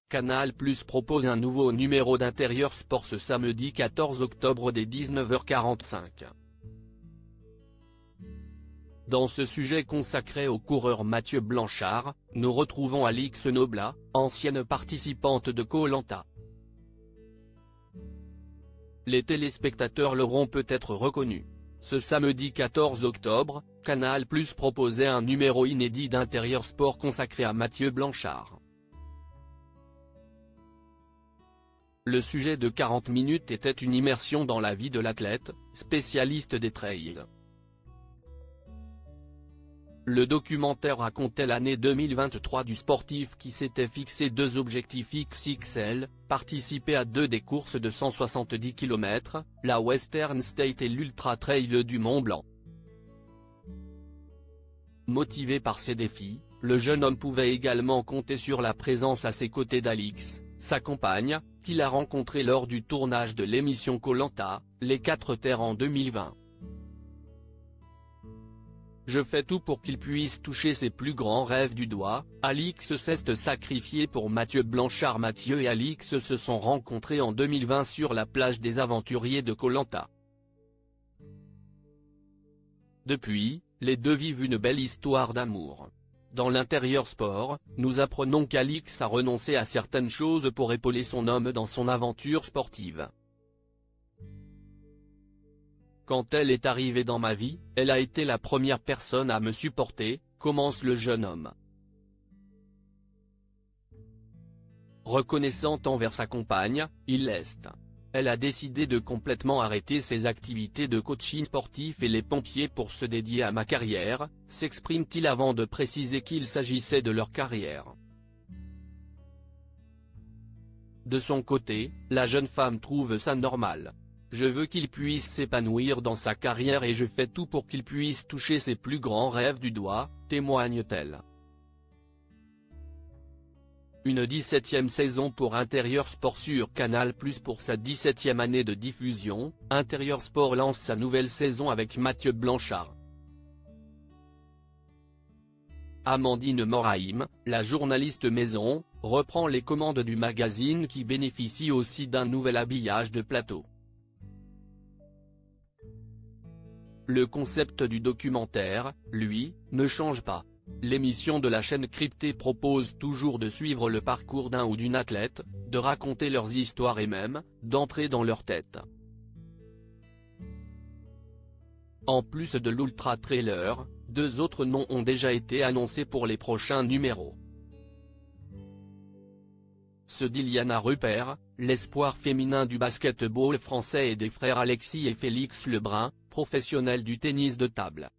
Canal+ propose un nouveau numéro d'Intérieur Sport ce samedi 14 octobre dès 19h45. Dans ce sujet consacré au coureur Mathieu Blanchard, nous retrouvons Alix Noblat, ancienne participante de Koh-Lanta. Les téléspectateurs l'auront peut-être reconnu. Ce samedi 14 octobre, Canal+ proposait un numéro inédit d'Intérieur Sport consacré à Mathieu Blanchard. Le sujet de 40 minutes était une immersion dans la vie de l'athlète, spécialiste des trails. Le documentaire racontait l'année 2023 du sportif qui s'était fixé 2 objectifs XXL, participer à 2 des courses de 170 km, la Western State et l'Ultra Trail du Mont Blanc. Motivé par ces défis, le jeune homme pouvait également compter sur la présence à ses côtés d'Alix, sa compagne, qu'il a rencontrée lors du tournage de l'émission Koh-Lanta, Les 4 Terres en 2020. Je fais tout pour qu'il puisse toucher ses plus grands rêves du doigt. Alix s'est sacrifiée pour Mathieu Blanchard. Mathieu et Alix se sont rencontrés en 2020 sur la plage des aventuriers de Koh-Lanta. Depuis, les deux vivent une belle histoire d'amour. Dans l'Intérieur Sport, nous apprenons qu'Alix a renoncé à certaines choses pour épauler son homme dans son aventure sportive. Quand elle est arrivée dans ma vie, elle a été la première personne à me supporter, commence le jeune homme. Reconnaissante envers sa compagne, elle a décidé de complètement arrêter ses activités de coaching sportif et les pompiers pour se dédier à ma carrière, s'exprime-t-il avant de préciser qu'il s'agissait de leur carrière. De son côté, la jeune femme trouve ça normal. Je veux qu'il puisse s'épanouir dans sa carrière et je fais tout pour qu'il puisse toucher ses plus grands rêves du doigt, témoigne-t-elle. Une 17e saison pour Intérieur Sport sur Canal+ pour sa 17e année de diffusion, Intérieur Sport lance sa nouvelle saison avec Mathieu Blanchard. Amandine Moraïm, la journaliste maison, reprend les commandes du magazine qui bénéficie aussi d'un nouvel habillage de plateau. Le concept du documentaire, lui, ne change pas. L'émission de la chaîne cryptée propose toujours de suivre le parcours d'un ou d'une athlète, de raconter leurs histoires et même, d'entrer dans leur tête. En plus de l'Ultra Trailer, 2 autres noms ont déjà été annoncés pour les prochains numéros. Ceux d'Iliana Rupert, l'espoir féminin du basket-ball français et des frères Alexis et Félix Lebrun, professionnels du tennis de table.